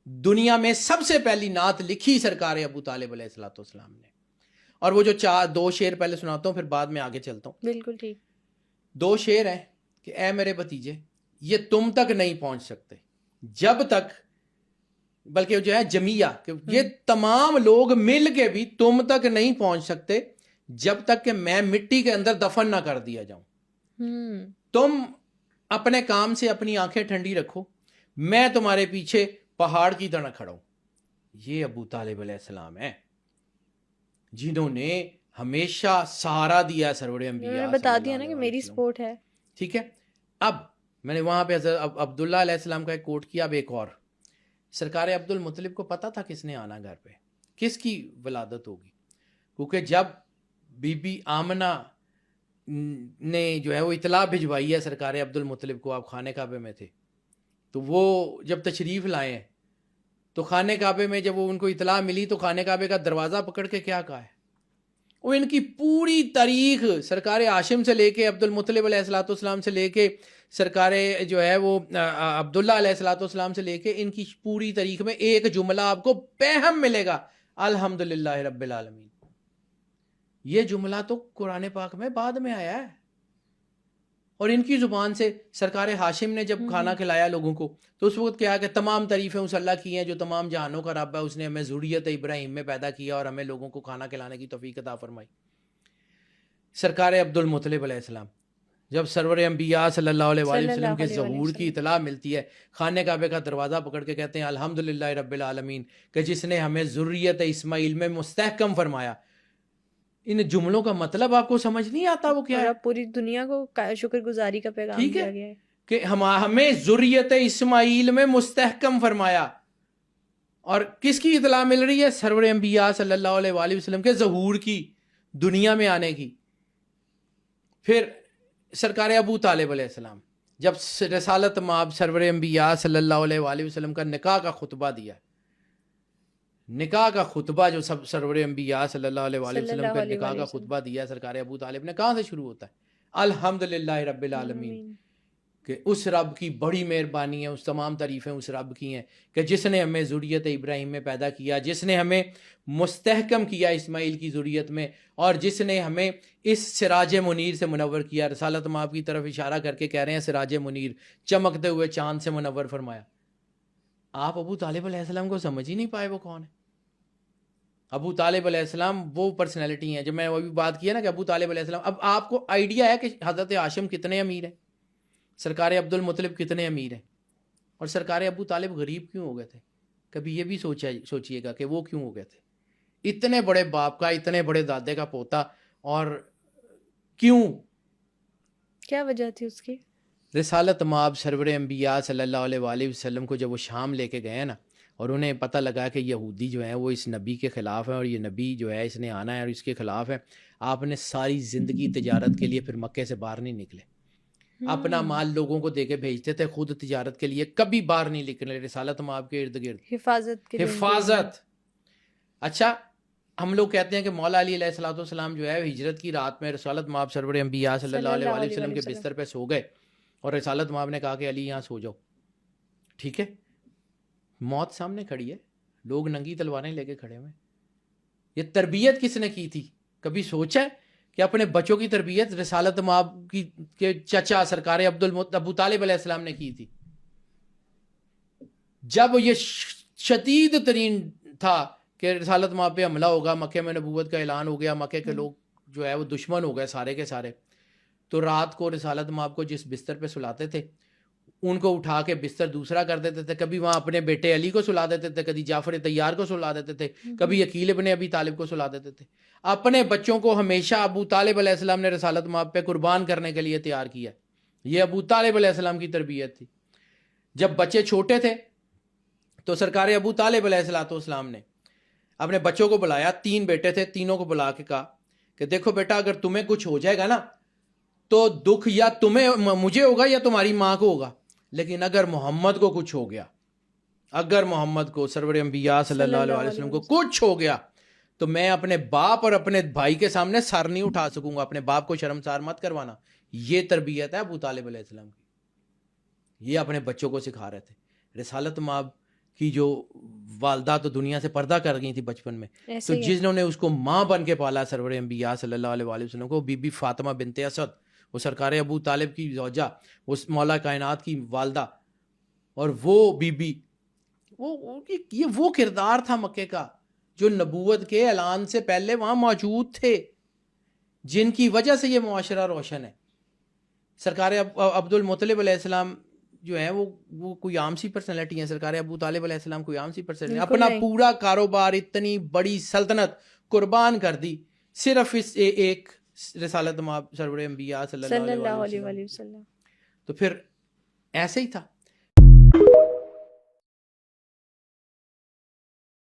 دنیا میں سب سے پہلی نعت لکھی سرکار ابو طالب علیہ الصلوۃ والسلام نے. اور وہ جو 2 شعر پہلے سناتا ہوں، پھر بعد میں آگے چلتا ہوں. بالکل ٹھیک. 2 شعر ہیں کہ اے میرے بھتیجے، یہ تم تک نہیں پہنچ سکتے جب تک، بلکہ جو ہے جمیہ کہ یہ تمام لوگ مل کے بھی تم تک نہیں پہنچ سکتے جب تک کہ میں مٹی کے اندر دفن نہ کر دیا جاؤں. تم اپنے کام سے اپنی آنکھیں ٹھنڈی رکھو، میں تمہارے پیچھے پہاڑ کی طرح کھڑا ہوں. یہ ابو طالب علیہ السلام ہیں جنہوں نے ہمیشہ سہارا دیا سرور انبیاء. بتا دیا نا کہ میری سپورٹ ہے. ٹھیک ہے. اب میں نے وہاں پہ حضرت عبداللہ علیہ السلام کا ایک کوٹ کیا. اب ایک اور، سرکار عبد المطلب کو پتا تھا کس نے آنا گھر پہ، کس کی ولادت ہوگی. کیونکہ جب بی بی آمنہ نے جو ہے وہ اطلاع بھجوائی ہے سرکار عبد المطلب کو، آپ خانہ کعبے میں تھے، تو وہ جب تشریف لائے ہیں تو خانہ کعبے میں جب وہ ان کو اطلاع ملی تو خانہ کعبے کا دروازہ پکڑ کے کیا کہا ہے، وہ ان کی پوری تاریخ سرکار ہاشم سے لے کے عبد المطلب علیہ الصلوۃ والسلام سے لے کے سرکار جو ہے وہ عبداللہ علیہ الصلوۃ والسلام سے لے کے ان کی پوری تاریخ میں ایک جملہ آپ کو پہم ملے گا، الحمدللہ رب العالمین. یہ جملہ تو قرآن پاک میں بعد میں آیا ہے، اور ان کی زبان سے سرکار ہاشم نے جب کھانا کھلایا لوگوں کو تو اس وقت کیا کہ تمام تعریفیں اس اللہ کی ہیں جو تمام جہانوں کا رب ہے، اس نے ہمیں ذریت ابراہیم میں پیدا کیا اور ہمیں لوگوں کو کھانا کھلانے کی توفیق عطا فرمائی. سرکار عبد المطلب علیہ السلام جب سرور انبیاء صلی اللہ علیہ وآلہ وسلم کے ظہور کی اطلاع ملتی ہے، خانہ کعبے کا دروازہ پکڑ کے کہتے ہیں الحمدللہ رب العالمین، کہ جس نے ہمیں ذریت اسماعیل میں مستحکم فرمایا. ان جملوں کا مطلب آپ کو سمجھ نہیں آتا وہ کیا ہے؟ پوری دنیا کو شکر گزاری کا پیغام دیا گیا ہے کہ ہمیں ذریت اسماعیل میں مستحکم فرمایا. اور کس کی اطلاع مل رہی ہے؟ سرور انبیاء صلی اللہ علیہ وآلہ وسلم کے ظہور کی، دنیا میں آنے کی. پھر سرکار ابو طالب علیہ السلام جب رسالت مآب سرور انبیاء صلی اللہ علیہ وآلہ وسلم کا نکاح کا خطبہ دیا، نکاح کا خطبہ جو سب سرور انبیاء صلی اللہ علیہ وآلہ وسلم کا نکاح کا خطبہ دیا سرکار ابو طالب نے، کہاں سے شروع ہوتا ہے؟ الحمدللہ رب العالمین، کہ اس رب کی بڑی مہربانی ہے، اس تمام تعریفیں اس رب کی ہیں کہ جس نے ہمیں ذریت ابراہیم میں پیدا کیا، جس نے ہمیں مستحکم کیا اسماعیل کی ذریت میں، اور جس نے ہمیں اس سراج منیر سے منور کیا. رسالت مآب کی طرف اشارہ کر کے کہہ رہے ہیں سراج منیر، چمکتے ہوئے چاند سے منور فرمایا. آپ ابو طالب علیہ السلام کو سمجھ ہی نہیں پائے وہ کون ہے. ابو طالب علیہ السلام وہ پرسنالٹی ہیں جو میں ابھی بات کیا نا کہ ابو طالب علیہ السلام. اب آپ کو آئیڈیا ہے کہ حضرت ہاشم کتنے امیر ہیں، سرکار عبد المطلب کتنے امیر ہیں، اور سرکار ابو طالب غریب کیوں ہو گئے تھے؟ کبھی یہ بھی سوچئے گا کہ وہ کیوں ہو گئے تھے؟ اتنے بڑے باپ کا، اتنے بڑے دادے کا پوتا، اور کیوں؟ کیا وجہ تھی اس کی؟ رسالت مآب سرور انبیاء صلی اللہ علیہ وآلہ وسلم کو جب وہ شام لے کے گئے نا، اور انہیں پتہ لگا کہ یہودی جو ہیں وہ اس نبی کے خلاف ہیں، اور یہ نبی جو ہے اس نے آنا ہے اور اس کے خلاف ہے، آپ نے ساری زندگی تجارت کے لیے پھر مکے سے باہر نہیں نکلے. اپنا مال لوگوں کو دے کے بھیجتے تھے، خود تجارت کے لیے کبھی باہر نہیں نکلے رسالت مآب کے ارد گرد. حفاظت. اچھا، ہم لوگ کہتے ہیں کہ مولا علی علیہ الصلوۃ والسلام جو ہے ہجرت کی رات میں رسالت مآب سرور انبیاء صلی اللہ علیہ وآلہ وسلم کے بستر پہ سو گئے، اور رسالت مآب نے کہا کہ علی یہاں سو جاؤ. ٹھیک ہے، موت سامنے کھڑی ہے، لوگ ننگی تلواریں لے کے کھڑے ہوئے. یہ تربیت کس نے کی تھی؟ کبھی سوچا ہے کہ اپنے بچوں کی تربیت رسالت مآب کی کے چچا سرکار ابو طالب علیہ السلام نے کی تھی؟ جب یہ شدید ترین تھا کہ رسالت مآب پہ حملہ ہوگا، مکے میں نبوت کا اعلان ہو گیا، مکے کے لوگ جو ہے وہ دشمن ہو گئے سارے کے سارے، تو رات کو رسالت مآب کو جس بستر پہ سلاتے تھے ان کو اٹھا کے بستر دوسرا کر دیتے تھے. کبھی وہاں اپنے بیٹے علی کو سلا دیتے تھے، کبھی جعفر طیار کو سلا دیتے تھے، کبھی عقیل ابن ابی طالب کو سلا دیتے تھے. اپنے بچوں کو ہمیشہ ابو طالب علیہ السلام نے رسالت مآب پہ قربان کرنے کے لیے تیار کیا. یہ ابو طالب علیہ السلام کی تربیت تھی. جب بچے چھوٹے تھے تو سرکار ابو طالب علیہ السلام نے اپنے بچوں کو بلایا، 3 بیٹے تھے، تینوں کو بلا کے کہا کہ دیکھو بیٹا، اگر تمہیں کچھ ہو جائے گا نا تو دکھ یا تمہیں مجھے ہوگا یا تمہاری ماں کو ہوگا، لیکن اگر محمد کو کچھ ہو گیا، اگر محمد کو سرور انبیاء صلی اللہ علیہ وسلم کو کچھ ہو گیا تو میں اپنے باپ اور اپنے بھائی کے سامنے سر نہیں اٹھا سکوں گا. اپنے باپ کو شرمسار مت کروانا. یہ تربیت ہے ابو طالب علیہ السلام کی، یہ اپنے بچوں کو سکھا رہے تھے. رسالت مآب کی جو والدہ تو دنیا سے پردہ کر گئی تھی بچپن میں, ایسے تو ہی ہے. جس نے اس کو ماں بن کے پالا سرور انبیاء صلی اللہ علیہ وآلہ وسلم کو, بی بی فاطمہ بنت اسد, وہ سرکار ابو طالب کی زوجہ, اس مولا کائنات کی والدہ, اور وہ بی بی, یہ وہ کردار تھا مکے کا جو نبوت کے اعلان سے پہلے وہاں موجود تھے, جن کی وجہ سے یہ معاشرہ روشن ہے. سرکار عبد المطلب علیہ السلام جو ہیں وہ کوئی عام سی پرسنالٹی ہیں. سرکار ابو طالب علیہ السلام کوئی عام سی پرسنالٹی, اپنا پورا کاروبار, اتنی بڑی سلطنت قربان کر دی صرف اس ایک رسالت سرور انبیاء صلی اللہ علیہ وسلم. وسلم. تو پھر ایسے ہی تھا.